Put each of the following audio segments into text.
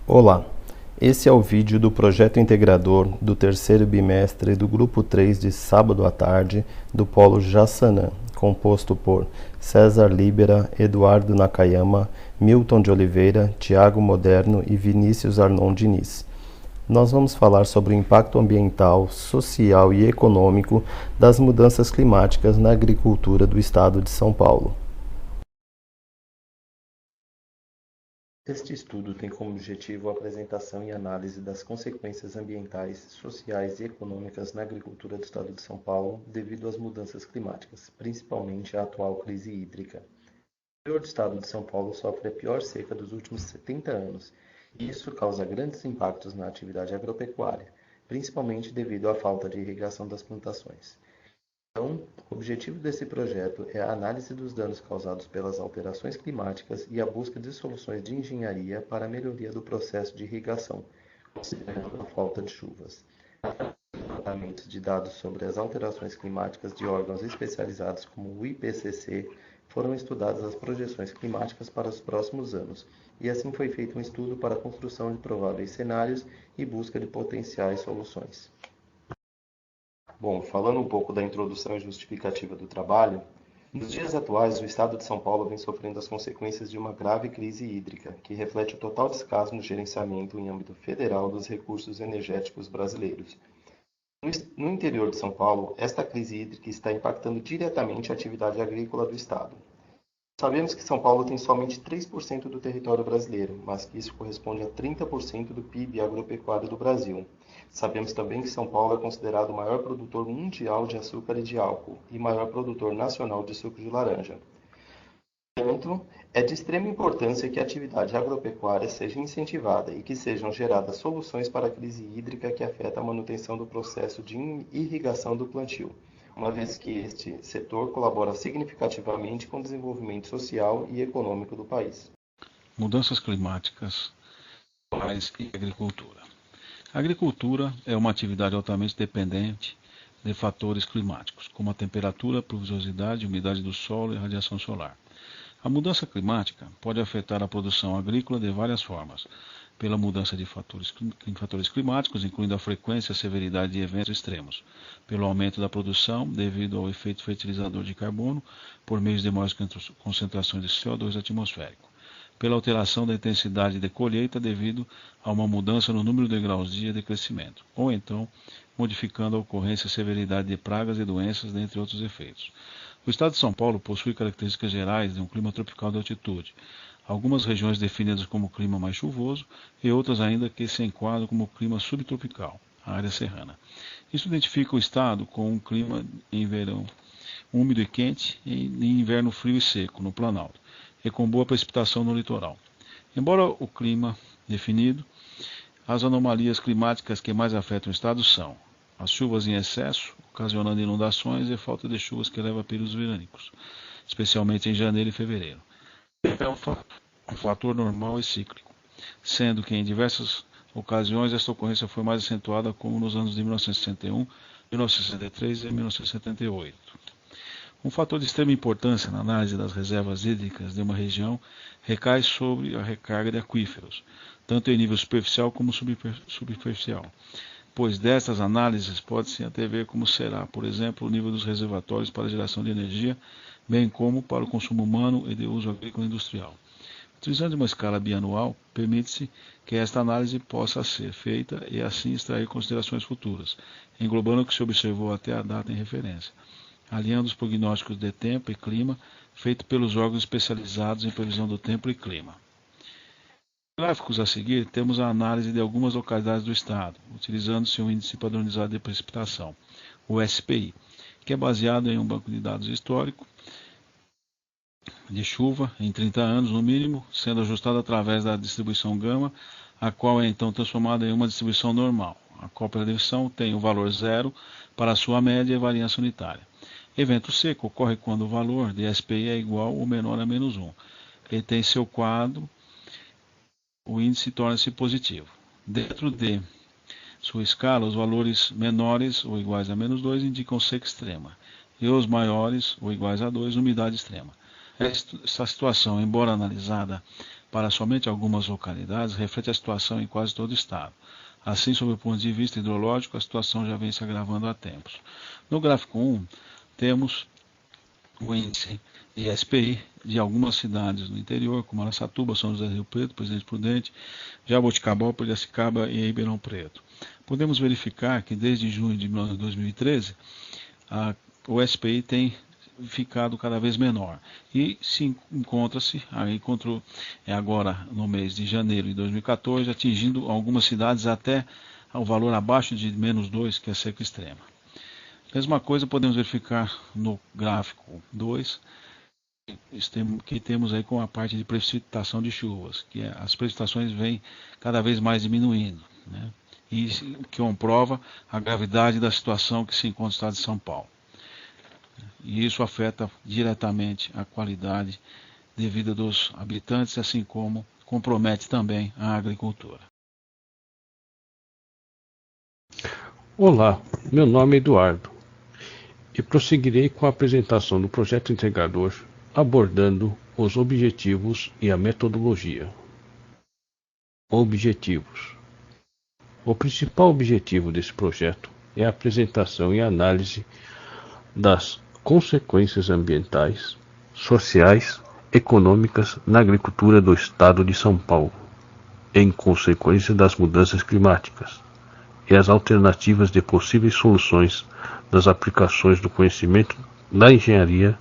Olá, esse é o vídeo do projeto integrador do terceiro bimestre do Grupo 3 de sábado à tarde do Polo Jaçanã, composto por César Libera, Eduardo Nakayama, Milton de Oliveira, Tiago Moderno e Vinícius Arnon Diniz. Nós vamos falar sobre o impacto ambiental, social e econômico das mudanças climáticas na agricultura do estado de São Paulo. Este estudo tem como objetivo a apresentação e análise das consequências ambientais, sociais e econômicas na agricultura do estado de São Paulo devido às mudanças climáticas, principalmente a atual crise hídrica. O interior do estado de São Paulo sofre a pior seca dos últimos 70 anos, e isso causa grandes impactos na atividade agropecuária, principalmente devido à falta de irrigação das plantações. Então, o objetivo desse projeto é a análise dos danos causados pelas alterações climáticas e a busca de soluções de engenharia para a melhoria do processo de irrigação, considerando a falta de chuvas. Tratamentos de dados sobre as alterações climáticas de órgãos especializados como o IPCC foram estudadas as projeções climáticas para os próximos anos, e assim foi feito um estudo para a construção de prováveis cenários e busca de potenciais soluções. Bom, falando um pouco da introdução e justificativa do trabalho, nos dias atuais o estado de São Paulo vem sofrendo as consequências de uma grave crise hídrica, que reflete o total descaso no gerenciamento em âmbito federal dos recursos energéticos brasileiros. No interior de São Paulo, esta crise hídrica está impactando diretamente a atividade agrícola do estado. Sabemos que São Paulo tem somente 3% do território brasileiro, mas que isso corresponde a 30% do PIB agropecuário do Brasil. Sabemos também que São Paulo é considerado o maior produtor mundial de açúcar e de álcool e maior produtor nacional de suco de laranja. Portanto, é de extrema importância que a atividade agropecuária seja incentivada e que sejam geradas soluções para a crise hídrica que afeta a manutenção do processo de irrigação do plantio, uma vez que este setor colabora significativamente com o desenvolvimento social e econômico do país. Mudanças climáticas, paz e agricultura. A agricultura é uma atividade altamente dependente de fatores climáticos, como a temperatura, a pluviosidade, a umidade do solo e a radiação solar. A mudança climática pode afetar a produção agrícola de várias formas, pela mudança de fatores climáticos, incluindo a frequência e a severidade de eventos extremos, pelo aumento da produção devido ao efeito fertilizador de carbono por meio de maiores concentrações de CO2 atmosférico, pela alteração da intensidade de colheita devido a uma mudança no número de graus-dia de crescimento, ou então modificando a ocorrência e severidade de pragas e doenças, dentre outros efeitos. O estado de São Paulo possui características gerais de um clima tropical de altitude, algumas regiões definidas como clima mais chuvoso e outras ainda que se enquadram como clima subtropical, a área serrana. Isso identifica o estado com um clima em verão úmido e quente e em inverno frio e seco no Planalto, e com boa precipitação no litoral. Embora o clima definido, as anomalias climáticas que mais afetam o estado são as chuvas em excesso, ocasionando inundações e falta de chuvas que leva a períodos verânicos, especialmente em janeiro e fevereiro. É um fator normal e cíclico, sendo que em diversas ocasiões esta ocorrência foi mais acentuada como nos anos de 1961, 1963 e 1978. Um fator de extrema importância na análise das reservas hídricas de uma região recai sobre a recarga de aquíferos, tanto em nível superficial como superficial, pois destas análises pode-se antever como será, por exemplo, o nível dos reservatórios para geração de energia, bem como para o consumo humano e de uso agrícola e industrial. Utilizando uma escala bianual, permite-se que esta análise possa ser feita e assim extrair considerações futuras, englobando o que se observou até a data em referência, alinhando os prognósticos de tempo e clima feitos pelos órgãos especializados em previsão do tempo e clima. Gráficos a seguir, temos a análise de algumas localidades do estado, utilizando-se um índice padronizado de precipitação, o SPI, que é baseado em um banco de dados histórico de chuva em 30 anos no mínimo, sendo ajustado através da distribuição gama, a qual é então transformada em uma distribuição normal, a qual predição tem o valor zero para a sua média e variância unitária. Evento seco ocorre quando o valor de SPI é igual ou menor a menos 1. Ele tem seu quadro, o índice torna-se positivo. Dentro de sua escala, os valores menores ou iguais a menos 2 indicam seca extrema, e os maiores ou iguais a 2, umidade extrema. Esta situação, embora analisada para somente algumas localidades reflete a situação em quase todo o estado. Assim, sob o ponto de vista hidrológico, a situação já vem se agravando há tempos. No gráfico 1, temos o índice de SPI de algumas cidades do interior, como Araçatuba, São José do Rio Preto, Presidente Prudente, Jaboticabal, Piracicaba e Ribeirão Preto. Podemos verificar que desde junho de 2013, o SPI tem ficado cada vez menor e se encontra-se agora no mês de janeiro de 2014, atingindo algumas cidades até o valor abaixo de -2, que é seca extrema. Mesma coisa podemos verificar no gráfico 2, que temos aí com a parte de precipitação de chuvas, que as precipitações vêm cada vez mais diminuindo, né? E que comprova a gravidade da situação que se encontra no estado de São Paulo. E isso afeta diretamente a qualidade de vida dos habitantes, assim como compromete também a agricultura. Olá, meu nome é Eduardo e prosseguirei com a apresentação do projeto integrador, abordando os objetivos e a metodologia. Objetivos. O principal objetivo desse projeto é a apresentação e análise das consequências ambientais, sociais, econômicas na agricultura do Estado de São Paulo, em consequência das mudanças climáticas, e as alternativas de possíveis soluções das aplicações do conhecimento da engenharia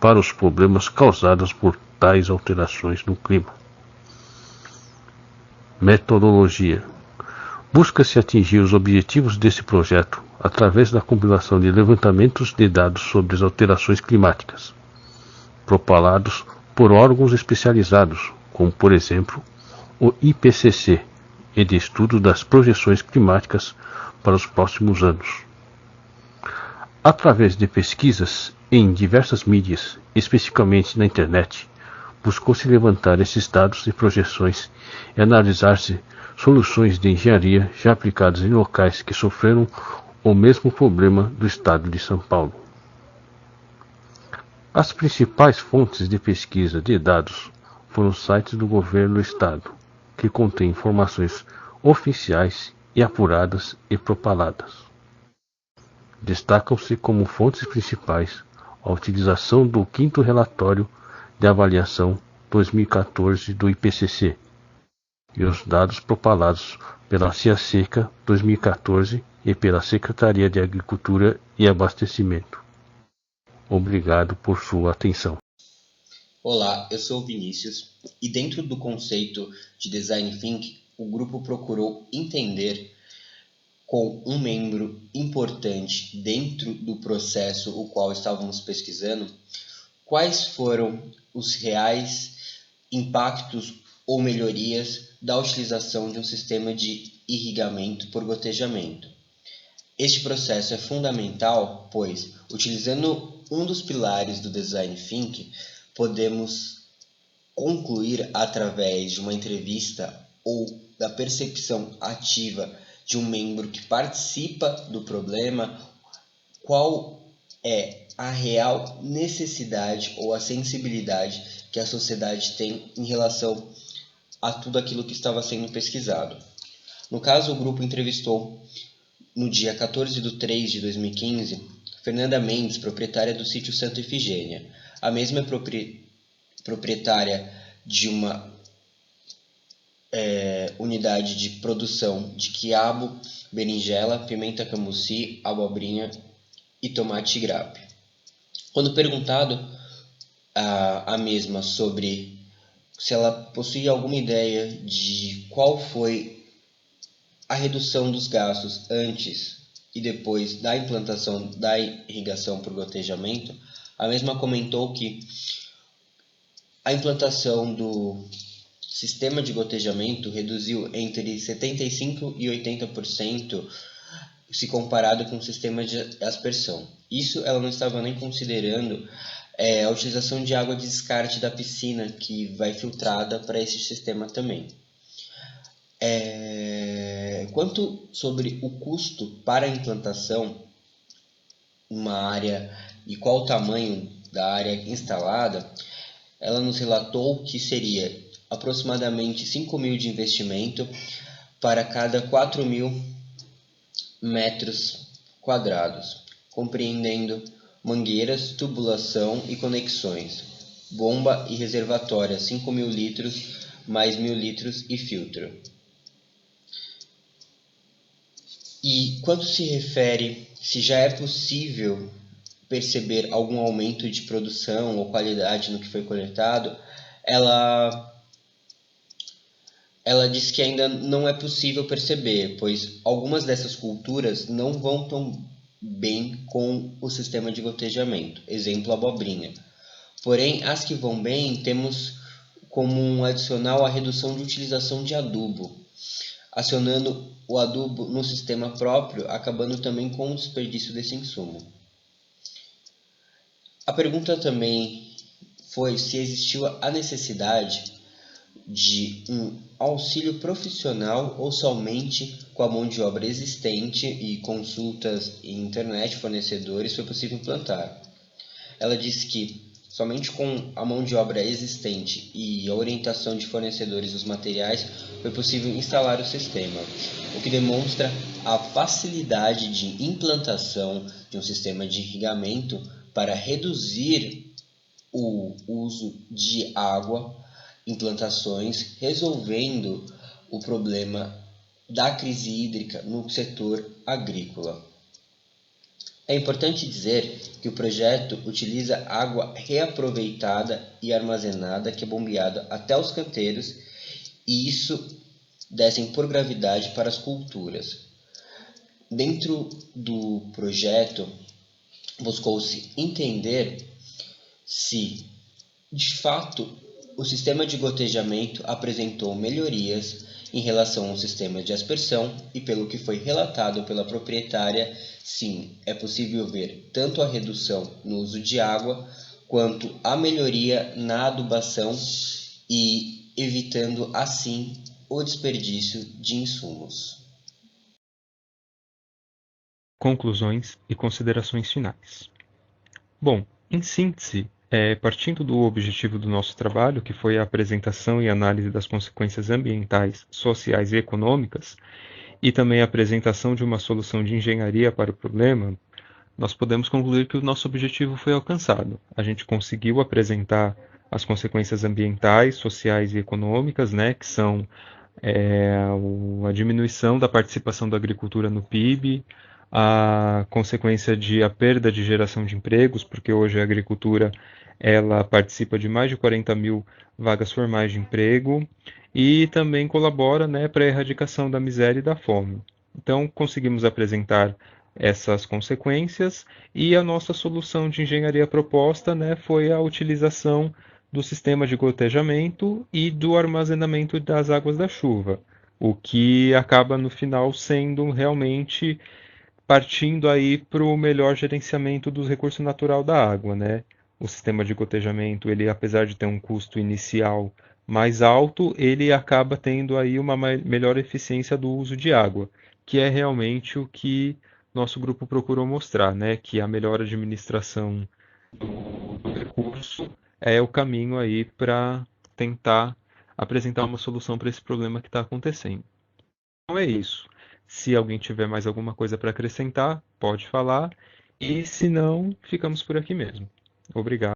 para os problemas causados por tais alterações no clima. Metodologia. Busca-se atingir os objetivos desse projeto através da compilação de levantamentos de dados sobre as alterações climáticas, propalados por órgãos especializados, como por exemplo o IPCC, e de estudo das projeções climáticas para os próximos anos. Através de pesquisas em diversas mídias, especificamente na internet, buscou-se levantar esses dados e projeções e analisar-se soluções de engenharia já aplicadas em locais que sofreram o mesmo problema do estado de São Paulo. As principais fontes de pesquisa de dados foram os sites do governo do estado, que contém informações oficiais e apuradas e propaladas. Destacam-se como fontes principais a utilização do 5º Relatório de Avaliação 2014 do IPCC e os dados propalados pela CIA-Seca 2014 e pela Secretaria de Agricultura e Abastecimento. Obrigado por sua atenção. Olá, eu sou o Vinícius e dentro do conceito de Design Thinking, o grupo procurou entender com um membro importante dentro do processo o qual estávamos pesquisando, quais foram os reais impactos ou melhorias da utilização de um sistema de irrigamento por gotejamento. Este processo é fundamental, pois, utilizando um dos pilares do Design Thinking, podemos concluir através de uma entrevista ou da percepção ativa de um membro que participa do problema, qual é a real necessidade ou a sensibilidade que a sociedade tem em relação a tudo aquilo que estava sendo pesquisado. No caso, o grupo entrevistou, no dia 14 de 3 de 2015, Fernanda Mendes, proprietária do sítio Santa Efigênia. A mesma é proprietária de uma unidade de produção de quiabo, berinjela, pimenta camuci, abobrinha e tomate grape. Quando perguntado a mesma sobre se ela possuía alguma ideia de qual foi a redução dos gastos antes e depois da implantação da irrigação por gotejamento, a mesma comentou que a implantação do sistema de gotejamento reduziu entre 75% e 80% se comparado com o sistema de aspersão. Isso ela não estava nem considerando a utilização de água de descarte da piscina, que vai filtrada para esse sistema também. Quanto sobre o custo para a implantação numa área e qual o tamanho da área instalada, ela nos relatou que seria aproximadamente 5.000 de investimento para cada 4.000 metros quadrados, compreendendo mangueiras, tubulação e conexões, bomba e reservatória 5.000 litros mais 1.000 litros e filtro. E quando se refere se já é possível perceber algum aumento de produção ou qualidade no que foi coletado, ela diz que ainda não é possível perceber, pois algumas dessas culturas não vão tão bem com o sistema de gotejamento, exemplo, a abobrinha. Porém, as que vão bem, temos como um adicional a redução de utilização de adubo, acionando o adubo no sistema próprio, acabando também com o desperdício desse insumo. A pergunta também foi se existiu a necessidade de um auxílio profissional ou somente com a mão de obra existente e consultas em internet, fornecedores, foi possível implantar. Ela disse que somente com a mão de obra existente e a orientação de fornecedores dos materiais foi possível instalar o sistema, o que demonstra a facilidade de implantação de um sistema de irrigamento para reduzir o uso de água em plantações, resolvendo o problema da crise hídrica no setor agrícola. É importante dizer que o projeto utiliza água reaproveitada e armazenada que é bombeada até os canteiros, e isso descem por gravidade para as culturas. Dentro do projeto, buscou-se entender se, de fato, o sistema de gotejamento apresentou melhorias em relação ao sistema de aspersão e, pelo que foi relatado pela proprietária, sim, é possível ver tanto a redução no uso de água quanto a melhoria na adubação e evitando assim o desperdício de insumos. Conclusões e considerações finais. Bom, em síntese, partindo do objetivo do nosso trabalho, que foi a apresentação e análise das consequências ambientais, sociais e econômicas, e também a apresentação de uma solução de engenharia para o problema, nós podemos concluir que o nosso objetivo foi alcançado. A gente conseguiu apresentar as consequências ambientais, sociais e econômicas, né, que são a diminuição da participação da agricultura no PIB, a consequência de a perda de geração de empregos, porque hoje a agricultura ela participa de mais de 40.000 vagas formais de emprego e também colabora, né, para a erradicação da miséria e da fome. Então, conseguimos apresentar essas consequências e a nossa solução de engenharia proposta, né, foi a utilização do sistema de gotejamento e do armazenamento das águas da chuva, o que acaba no final sendo realmente partindo aí para o melhor gerenciamento do recurso natural da água, né? O sistema de gotejamento, ele apesar de ter um custo inicial mais alto, ele acaba tendo aí uma melhor eficiência do uso de água, que é realmente o que nosso grupo procurou mostrar, né? Que a melhor administração do recurso é o caminho aí para tentar apresentar uma solução para esse problema que está acontecendo. Então é isso. Se alguém tiver mais alguma coisa para acrescentar, pode falar. E se não, ficamos por aqui mesmo. Obrigado.